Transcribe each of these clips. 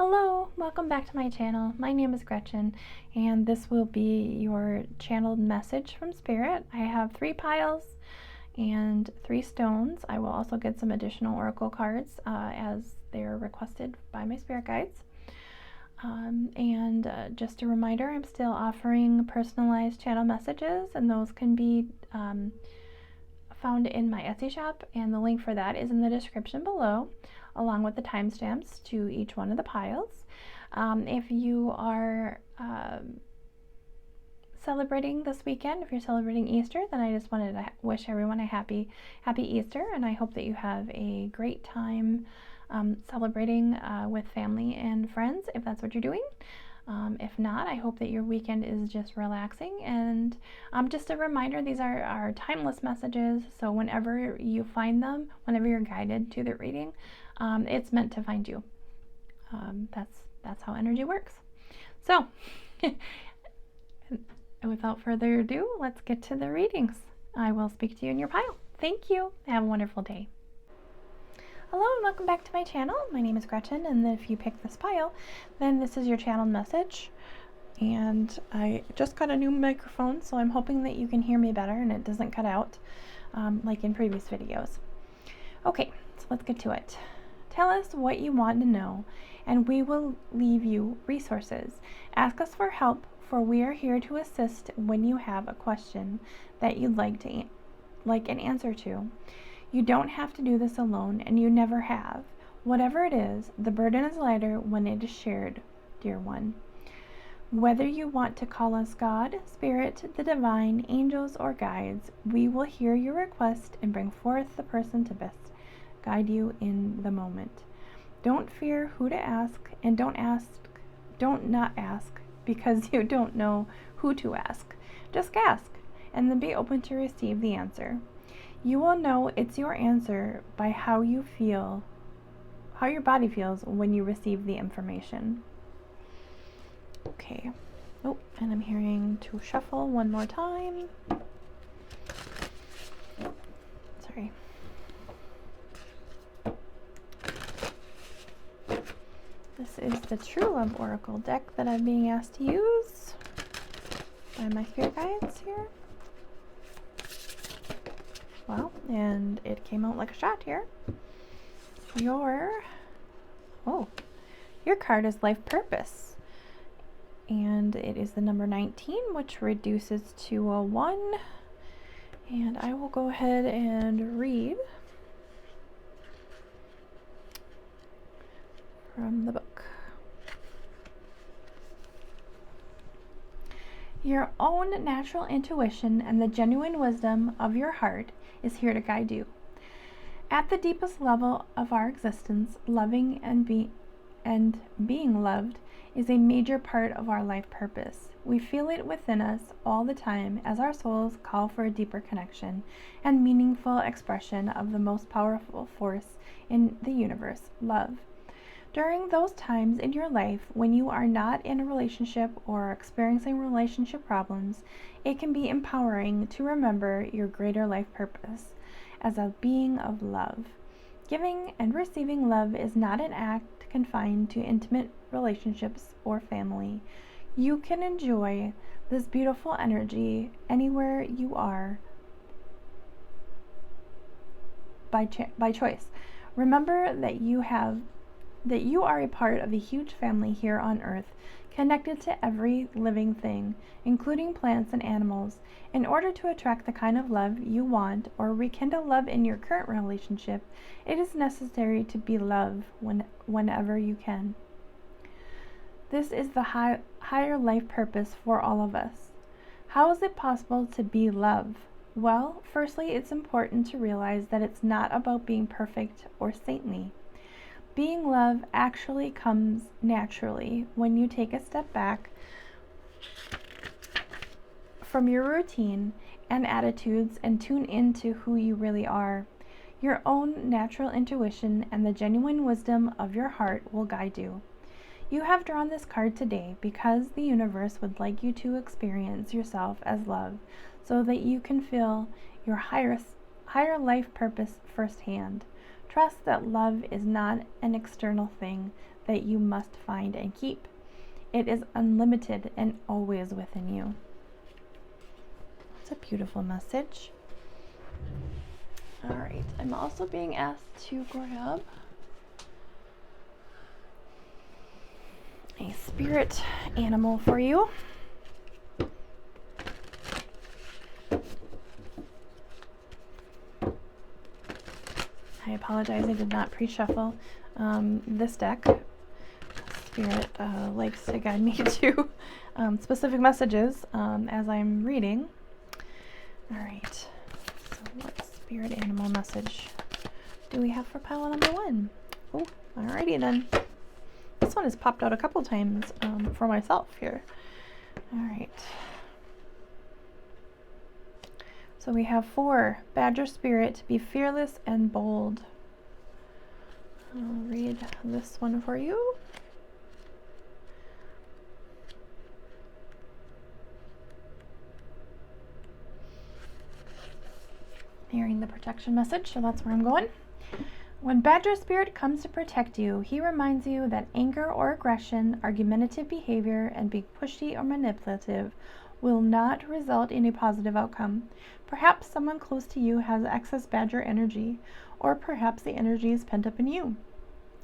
Hello, welcome back to my channel. My name is Gretchen, and this will be your channeled message from Spirit. I have 3 piles and 3 stones. I will also get some additional oracle cards as they're requested by my spirit guides. Just a reminder, I'm still offering personalized channel messages, and those can be found in my Etsy shop, and the link for that is in the description below, along with the timestamps to each one of the piles. If you are celebrating this weekend, if you're celebrating Easter, then I just wanted to wish everyone a happy Easter, and I hope that you have a great time celebrating with family and friends, if that's what you're doing. If not, I hope that your weekend is just relaxing. And just a reminder, these are timeless messages, so whenever you find them, whenever you're guided to the reading, it's meant to find you. That's how energy works. So, without further ado, let's get to the readings. I will speak to you in your pile. Thank you. Have a wonderful day. Hello and welcome back to my channel. My name is Gretchen, and if you pick this pile, then this is your channeled message. And I just got a new microphone, so I'm hoping that you can hear me better and it doesn't cut out like in previous videos. Okay, so let's get to it. Tell us what you want to know, and we will leave you resources. Ask us for help, for we are here to assist when you have a question that you'd like an answer to. You don't have to do this alone, and you never have. Whatever it is, the burden is lighter when it is shared, dear one. Whether you want to call us God, Spirit, the Divine, angels, or guides, we will hear your request and bring forth the person to best guide you in the moment. Don't fear who to ask, and don't not ask because you don't know who to ask. Just ask, and then be open to receive the answer. You will know it's your answer by how you feel, how your body feels when you receive the information. Okay. Oh, and I'm hearing to shuffle one more time. Sorry. This is the True Love Oracle deck that I'm being asked to use by my spirit guides here. Well, and it came out like a shot here. Your card is Life Purpose. And it is the number 19, which reduces to a 1. And I will go ahead and read from the book. Your own natural intuition and the genuine wisdom of your heart is here to guide you. At the deepest level of our existence, loving and being loved is a major part of our life purpose. We feel it within us all the time as our souls call for a deeper connection and meaningful expression of the most powerful force in the universe, love. During those times in your life when you are not in a relationship or experiencing relationship problems, it can be empowering to remember your greater life purpose as a being of love. Giving and receiving love is not an act confined to intimate relationships or family. You can enjoy this beautiful energy anywhere you are by choice. Remember that you are a part of a huge family here on Earth, connected to every living thing, including plants and animals. In order to attract the kind of love you want or rekindle love in your current relationship, it is necessary to be love whenever you can. This is the higher life purpose for all of us. How is it possible to be love? Well, firstly, it's important to realize that it's not about being perfect or saintly. Being love actually comes naturally when you take a step back from your routine and attitudes and tune into who you really are. Your own natural intuition and the genuine wisdom of your heart will guide you. You have drawn this card today because the universe would like you to experience yourself as love so that you can feel your higher life purpose firsthand. Trust that love is not an external thing that you must find and keep. It is unlimited and always within you. It's a beautiful message. All right, I'm also being asked to grab a spirit animal for you. I apologize, I did not pre-shuffle this deck. Spirit likes to guide me to specific messages as I'm reading. All right, so what spirit animal message do we have for pile number 1? Oh, alrighty then. This one has popped out a couple times for myself here. All right. So we have 4, Badger Spirit, be fearless and bold. I'll read this one for you. Hearing the protection message, so that's where I'm going. When Badger Spirit comes to protect you, he reminds you that anger or aggression, argumentative behavior, and being pushy or manipulative will not result in a positive outcome. Perhaps someone close to you has excess Badger energy, or perhaps the energy is pent up in you.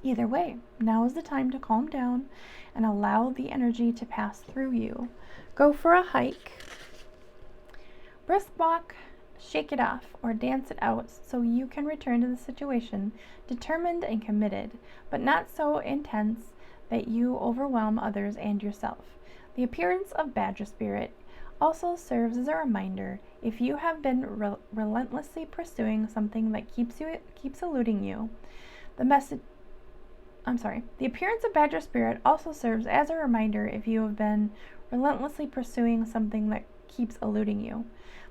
Either way, now is the time to calm down and allow the energy to pass through you. Go for a hike, brisk walk, shake it off, or dance it out so you can return to the situation determined and committed, but not so intense that you overwhelm others and yourself. The appearance of Badger Spirit also serves as a reminder if you have been relentlessly pursuing something that keeps eluding you. The appearance of Badger Spirit also serves as a reminder if you have been relentlessly pursuing something that keeps eluding you.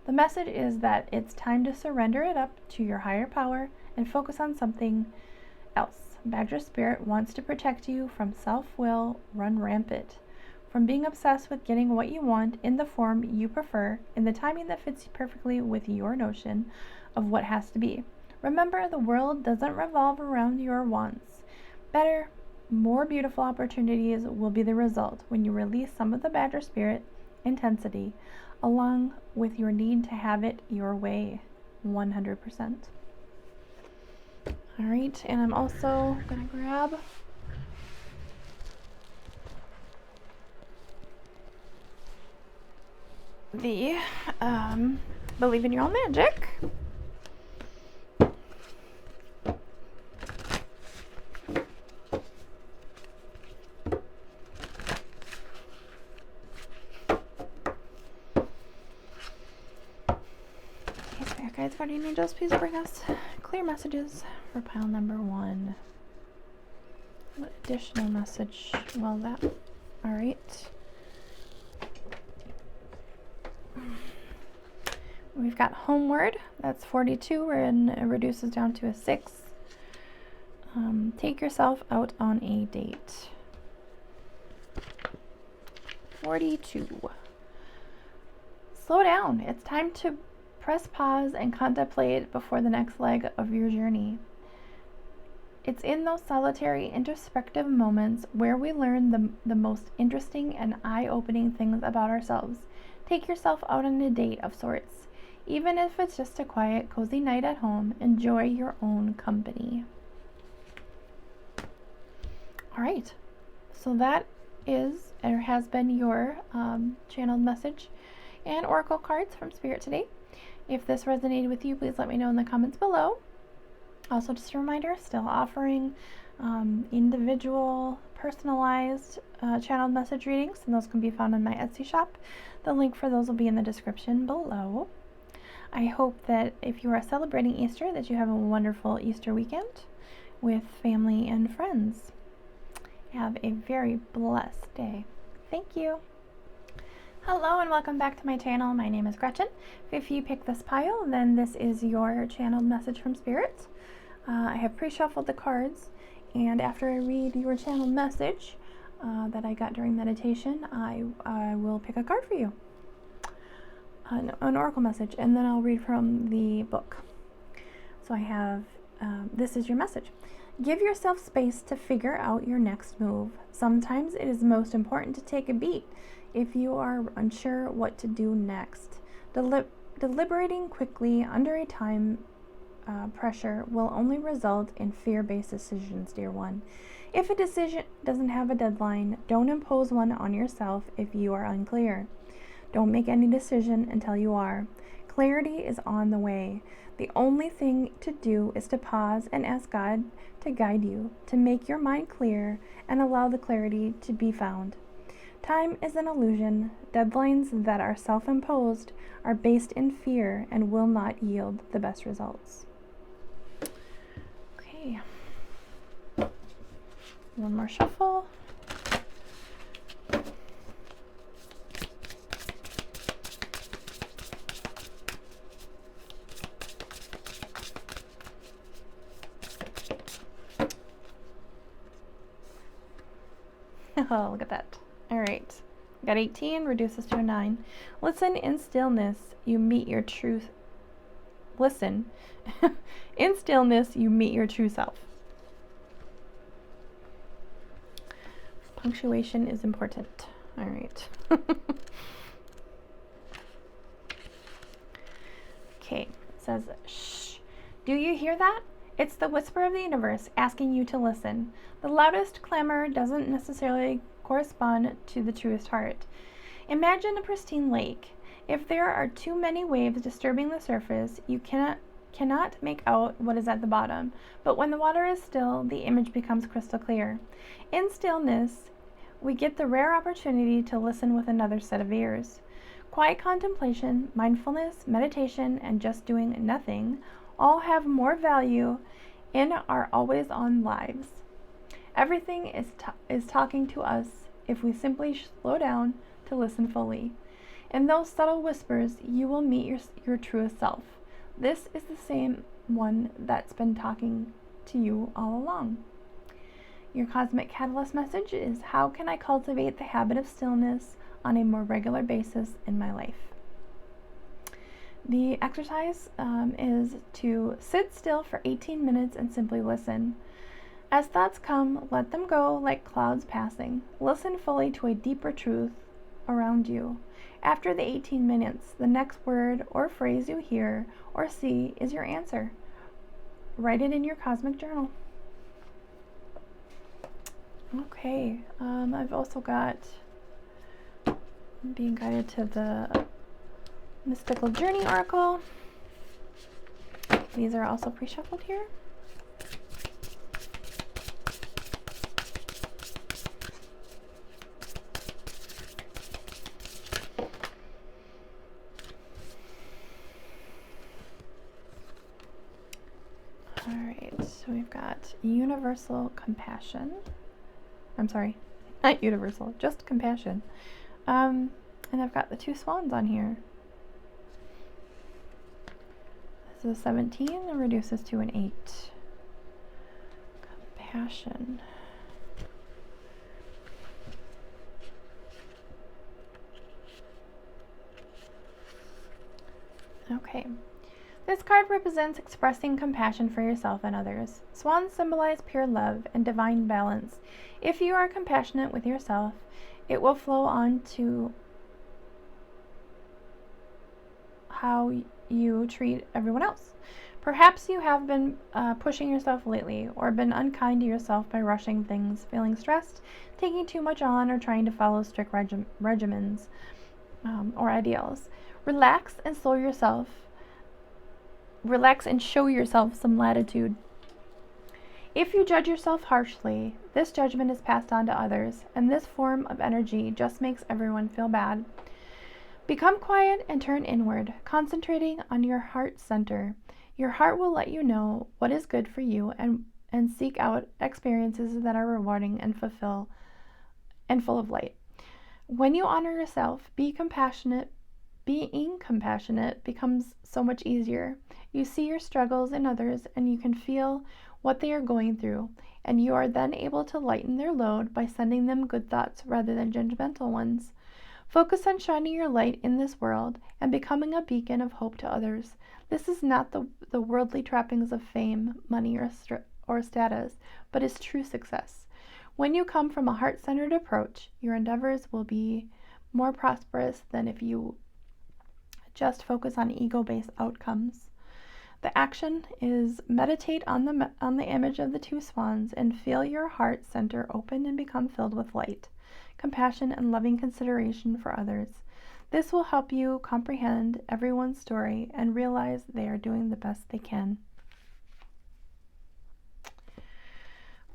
The message is that it's time to surrender it up to your higher power and focus on something else. Badger Spirit wants to protect you from self-will run rampant, from being obsessed with getting what you want in the form you prefer, in the timing that fits perfectly with your notion of what has to be. Remember, the world doesn't revolve around your wants. Better, more beautiful opportunities will be the result when you release some of the Badger Spirit intensity along with your need to have it your way 100%. All right, and I'm also gonna grab the Believe in Your Own Magic. Guides, guardian angels, please bring us clear messages for pile number 1. What additional message? Well, that. All right. We've got Homeward. That's 42, and it reduces down to a 6. Take yourself out on a date. 42. Slow down. It's time to press pause and contemplate before the next leg of your journey. It's in those solitary, introspective moments where we learn the most interesting and eye-opening things about ourselves. Take yourself out on a date of sorts. Even if it's just a quiet, cozy night at home, enjoy your own company. All right, so that is, or has been your channeled message and oracle cards from Spirit today. If this resonated with you, please let me know in the comments below. Also, just a reminder, still offering individual, personalized channeled message readings, and those can be found in my Etsy shop. The link for those will be in the description below. I hope that if you are celebrating Easter, that you have a wonderful Easter weekend with family and friends. Have a very blessed day. Thank you. Hello and welcome back to my channel. My name is Gretchen. If you pick this pile, then this is your channeled message from Spirit. I have pre-shuffled the cards, and after I read your channeled message that I got during meditation, I will pick a card for you, an oracle message, and then I'll read from the book. So I have this is your message. Give yourself space to figure out your next move. Sometimes it is most important to take a beat if you are unsure what to do next. Deliberating quickly under a time pressure will only result in fear-based decisions, dear one. If a decision doesn't have a deadline, don't impose one on yourself if you are unclear. Don't make any decision until you are. Clarity is on the way. The only thing to do is to pause and ask God to guide you, to make your mind clear and allow the clarity to be found. Time is an illusion. Deadlines that are self-imposed are based in fear and will not yield the best results. Okay. One more shuffle. Oh, look at that. All right. Got 18, reduces to a 9. Listen in stillness, you meet your truth. Listen. In stillness, you meet your true self. Punctuation is important. All right. Okay. It says, shh. Do you hear that? It's the whisper of the universe asking you to listen. The loudest clamor doesn't necessarily correspond to the truest heart. Imagine a pristine lake. If there are too many waves disturbing the surface, you cannot make out what is at the bottom. But when the water is still, the image becomes crystal clear. In stillness, we get the rare opportunity to listen with another set of ears. Quiet contemplation, mindfulness, meditation, and just doing nothing all have more value in our always-on lives. Everything is talking to us if we simply slow down to listen fully. In those subtle whispers, you will meet your truest self. This is the same one that's been talking to you all along. Your cosmic catalyst message is, how can I cultivate the habit of stillness on a more regular basis in my life? The exercise is to sit still for 18 minutes and simply listen. As thoughts come, let them go like clouds passing. Listen fully to a deeper truth around you. After the 18 minutes, the next word or phrase you hear or see is your answer. Write it in your cosmic journal. Okay, I've also got being guided to the Mystical Journey Oracle. These are also pre-shuffled here. Alright, so we've got universal compassion. I'm sorry, not universal, just compassion. And I've got the 2 swans on here. This is a 17 and reduces to an 8. Compassion. Okay. This card represents expressing compassion for yourself and others. Swans symbolize pure love and divine balance. If you are compassionate with yourself, it will flow on to how you treat everyone else. Perhaps you have been pushing yourself lately, or been unkind to yourself by rushing things, feeling stressed, taking too much on, or trying to follow strict regimens or ideals. Relax and show yourself some latitude. If you judge yourself harshly, this judgment is passed on to others, and this form of energy just makes everyone feel bad. Become quiet and turn inward, concentrating on your heart center. Your heart will let you know what is good for you and seek out experiences that are rewarding and full of light. When you honor yourself, being compassionate becomes so much easier. You see your struggles in others and you can feel what they are going through, and you are then able to lighten their load by sending them good thoughts rather than judgmental ones. Focus on shining your light in this world and becoming a beacon of hope to others. This is not the worldly trappings of fame, money, or status, but is true success. When you come from a heart-centered approach, your endeavors will be more prosperous than if you just focus on ego-based outcomes. The action is meditate on the image of the two swans and feel your heart center open and become filled with light, compassion, and loving consideration for others. This will help you comprehend everyone's story and realize they are doing the best they can.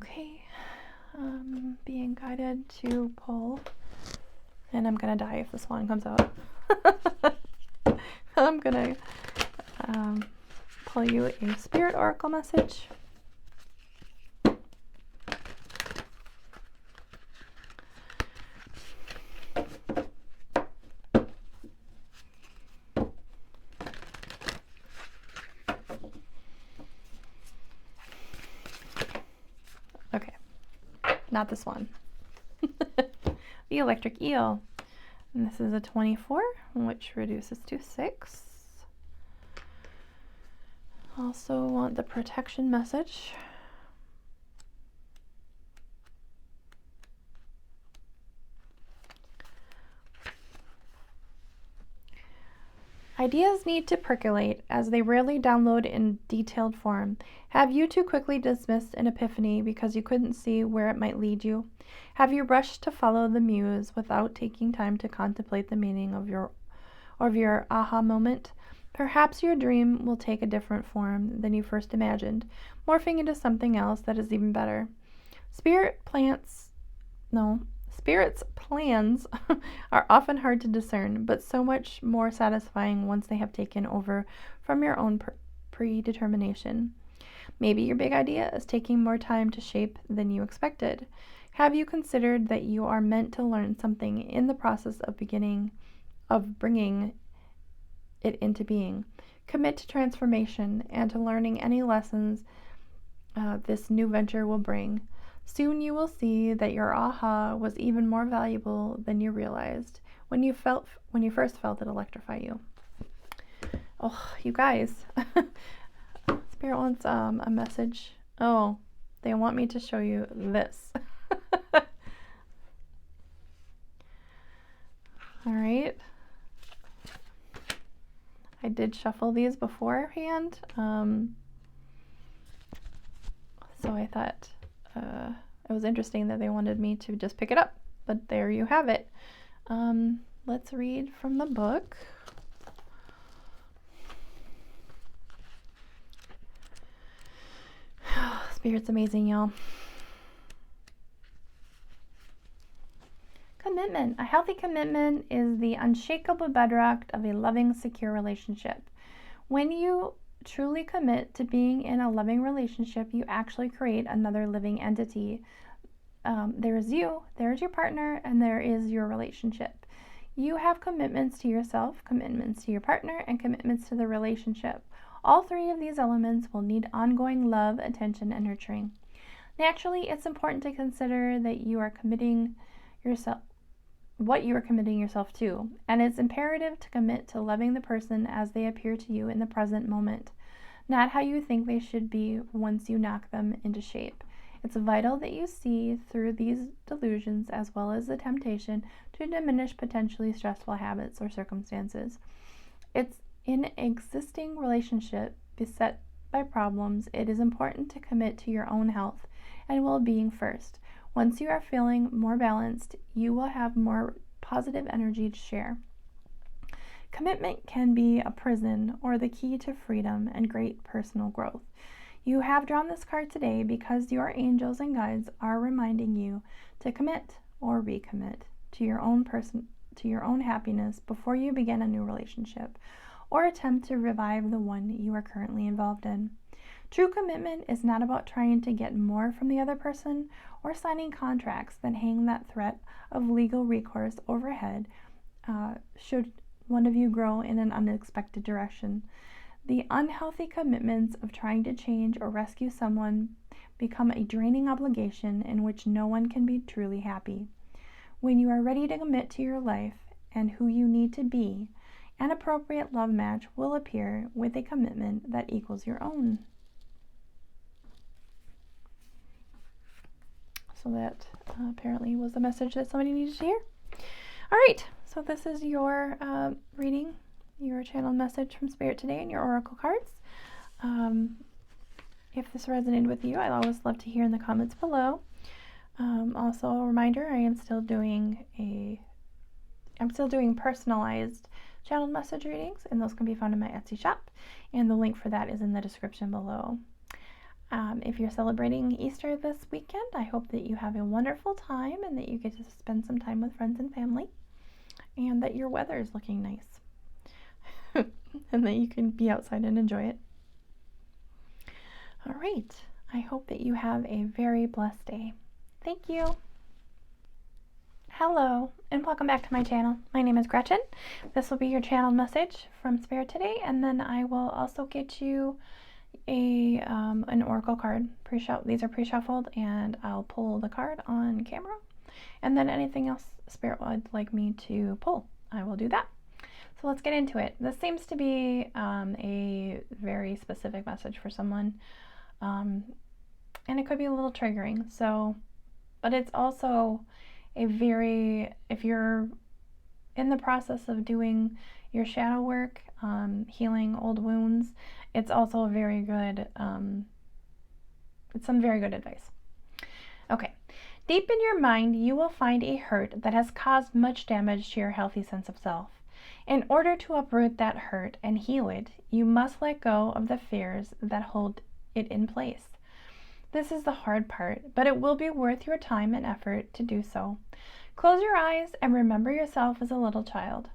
Okay, being guided to pull, and I'm gonna die if the swan comes out. I'm gonna pull you a spirit oracle message. Okay, not this one. The electric eel. And this is a 24, which reduces to 6. Also want the protection message. Ideas need to percolate, as they rarely download in detailed form. Have you too quickly dismissed an epiphany because you couldn't see where it might lead you? Have you rushed to follow the muse without taking time to contemplate the meaning of your aha moment? Perhaps your dream will take a different form than you first imagined, morphing into something else that is even better. Spirit's plans are often hard to discern, but so much more satisfying once they have taken over from your own predetermination. Maybe your big idea is taking more time to shape than you expected. Have you considered that you are meant to learn something in the process of bringing it into being? Commit to transformation and to learning any lessons this new venture will bring. Soon you will see that your aha was even more valuable than you realized when you first felt it electrify you. Oh, you guys. Spirit wants a message. Oh, they want me to show you this. All right. I did shuffle these beforehand, so I thought it was interesting that they wanted me to just pick it up, but there you have it. Let's read from the book. Spirit's amazing, y'all. Commitment. A healthy commitment is the unshakable bedrock of a loving, secure relationship. When you truly commit to being in a loving relationship, you actually create another living entity. There is you, there is your partner, and there is your relationship. You have commitments to yourself, commitments to your partner, and commitments to the relationship. All three of these elements will need ongoing love, attention, and nurturing. Naturally, it's important to consider that you are committing yourself, what you are committing yourself to, and it's imperative to commit to loving the person as they appear to you in the present moment, not how you think they should be once you knock them into shape. It's vital that you see through these delusions as well as the temptation to diminish potentially stressful habits or circumstances. It's in an existing relationship beset by problems, it is important to commit to your own health and well-being first. Once you are feeling more balanced, you will have more positive energy to share. Commitment can be a prison or the key to freedom and great personal growth. You have drawn this card today because your angels and guides are reminding you to commit or recommit to your own happiness before you begin a new relationship or attempt to revive the one you are currently involved in. True commitment is not about trying to get more from the other person or signing contracts that hang that threat of legal recourse overhead should one of you grow in an unexpected direction. The unhealthy commitments of trying to change or rescue someone become a draining obligation in which no one can be truly happy. When you are ready to commit to your life and who you need to be, an appropriate love match will appear with a commitment that equals your own. So that apparently was a message that somebody needed to hear. All right, so this is your reading, your channeled message from Spirit today and your oracle cards. If this resonated with you, I'd always love to hear in the comments below. Also, a reminder, I'm still doing personalized channeled message readings, and those can be found in my Etsy shop, and the link for that is in the description below. If you're celebrating Easter this weekend, I hope that you have a wonderful time and that you get to spend some time with friends and family, and that your weather is looking nice and that you can be outside and enjoy it. All right, I hope that you have a very blessed day. Thank you. Hello, and welcome back to my channel. My name is Gretchen. This will be your channel message from Spirit today, and then I will also get you an oracle card. These are pre-shuffled, and I'll pull the card on camera, and then anything else Spirit would like me to pull, I will do that. So let's get into it. This seems to be a very specific message for someone, and it could be a little triggering. So, but it's also if you're in the process of doing your shadow work, healing old wounds, it's also a very good, it's some very good advice. Okay. Deep in your mind, you will find a hurt that has caused much damage to your healthy sense of self. In order to uproot that hurt and heal it, you must let go of the fears that hold it in place. This is the hard part, but it will be worth your time and effort to do so. Close your eyes and remember yourself as a little child,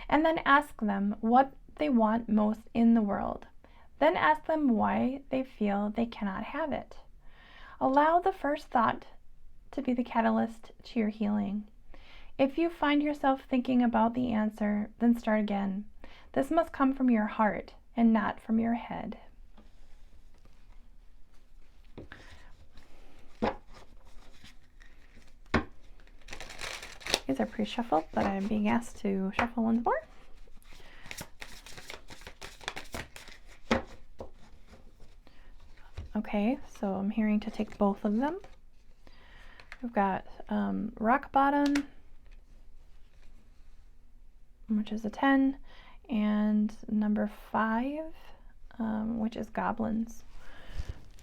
and then ask them what they want most in the world. Then ask them why they feel they cannot have it. Allow the first thought to be the catalyst to your healing. If you find yourself thinking about the answer, then start again. This must come from your heart and not from your head. These are pre-shuffled, but I'm being asked to shuffle once more. Okay, so I'm hearing to take both of them. We've got rock bottom, which is a 10, and number 5, which is goblins.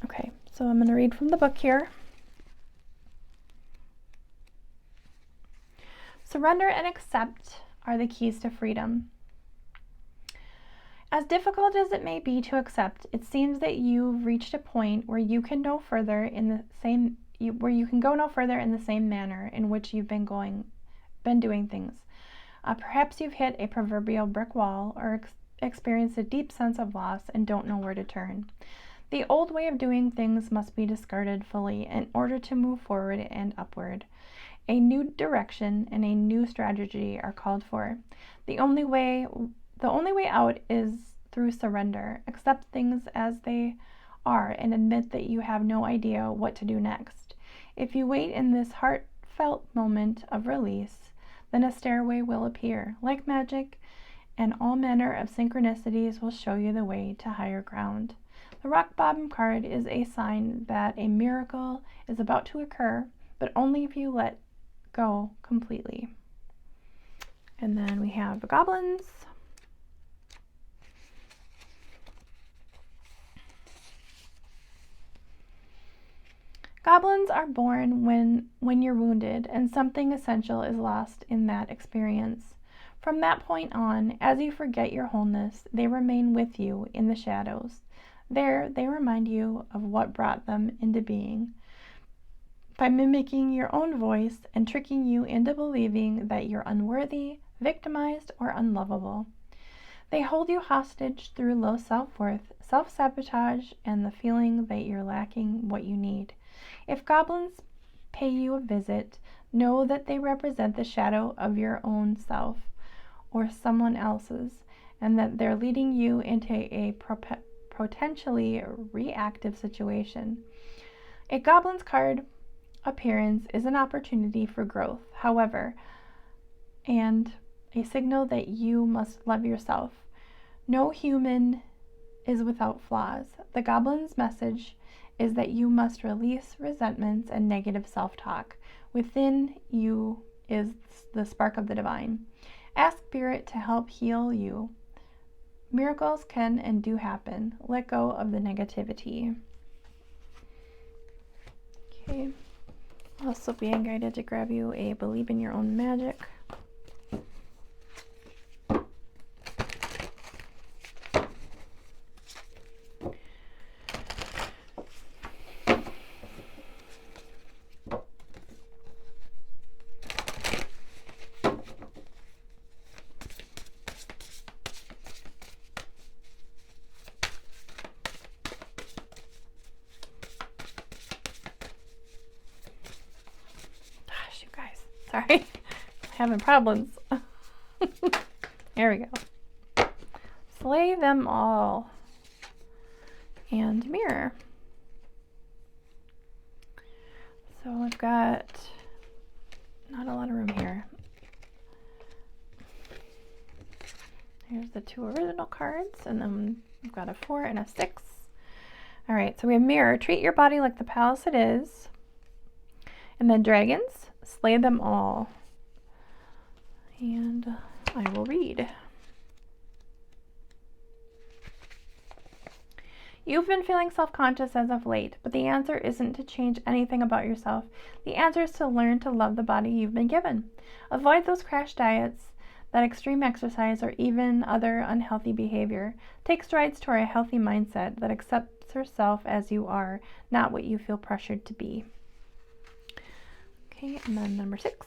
Okay, so I'm going to read from the book here. Surrender and accept are the keys to freedom. As difficult as it may be to accept, it seems that you've reached a point where you can go no further in the same manner in which you've been doing things. Perhaps you've hit a proverbial brick wall or experienced a deep sense of loss and don't know where to turn. The old way of doing things must be discarded fully in order to move forward and upward. A new direction and a new strategy are called for. The only way out is through surrender. Accept things as they are and admit that you have no idea what to do next. If you wait in this heartfelt moment of release, then a stairway will appear, like magic, and all manner of synchronicities will show you the way to higher ground. The rock bottom card is a sign that a miracle is about to occur, but only if you let go completely. And then we have the goblins. Goblins are born when you're wounded and something essential is lost in that experience. From that point on, as you forget your wholeness, they remain with you in the shadows. There, they remind you of what brought them into being, by mimicking your own voice and tricking you into believing that you're unworthy, victimized, or unlovable. They hold you hostage through low self-worth, self-sabotage, and the feeling that you're lacking what you need. If goblins pay you a visit, know that they represent the shadow of your own self or someone else's, and that they're leading you into a potentially reactive situation. A goblin's card appearance is an opportunity for growth, however, and a signal that you must love yourself. No human is without flaws. The goblin's message is that you must release resentments and negative self-talk. Within you is the spark of the divine. Ask Spirit to help heal you. Miracles can and do happen. Let go of the negativity. Okay. Also being guided to grab you a Believe in Your Own Magic. Sorry, I'm having problems. There we go. Slay them all. And mirror. So I've got not a lot of room here. Here's the 2 original cards, and then we've got a 4 and a 6. All right, so we have mirror. Treat your body like the palace it is. And then dragons. Slay them all. And I will read. You've been feeling self-conscious as of late, but the answer isn't to change anything about yourself. The answer is to learn to love the body you've been given. Avoid those crash diets, that extreme exercise, or even other unhealthy behavior. Take strides toward a healthy mindset that accepts yourself as you are, not what you feel pressured to be. Okay, and then number 6.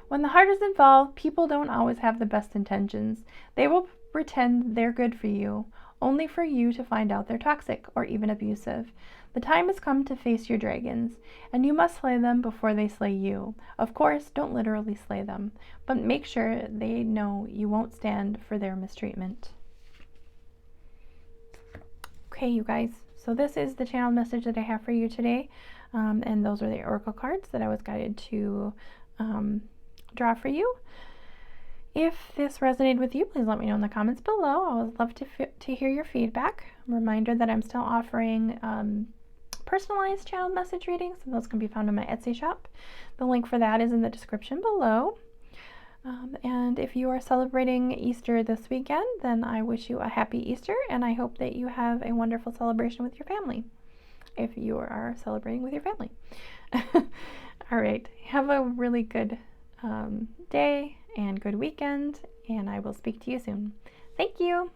When the heart is involved, people don't always have the best intentions. They will pretend they're good for you, only for you to find out they're toxic or even abusive. The time has come to face your dragons, and you must slay them before they slay you. Of course, don't literally slay them, but make sure they know you won't stand for their mistreatment. Okay, you guys, so this is the channel message that I have for you today. And those are the oracle cards that I was guided to draw for you. If this resonated with you, please let me know in the comments below. I would love to hear your feedback. Reminder that I'm still offering personalized channel message readings, and those can be found in my Etsy shop. The link for that is in the description below. And if you are celebrating Easter this weekend, then I wish you a happy Easter, and I hope that you have a wonderful celebration with your family. If you are celebrating with your family. All right. Have a really good day and good weekend, and I will speak to you soon. Thank you.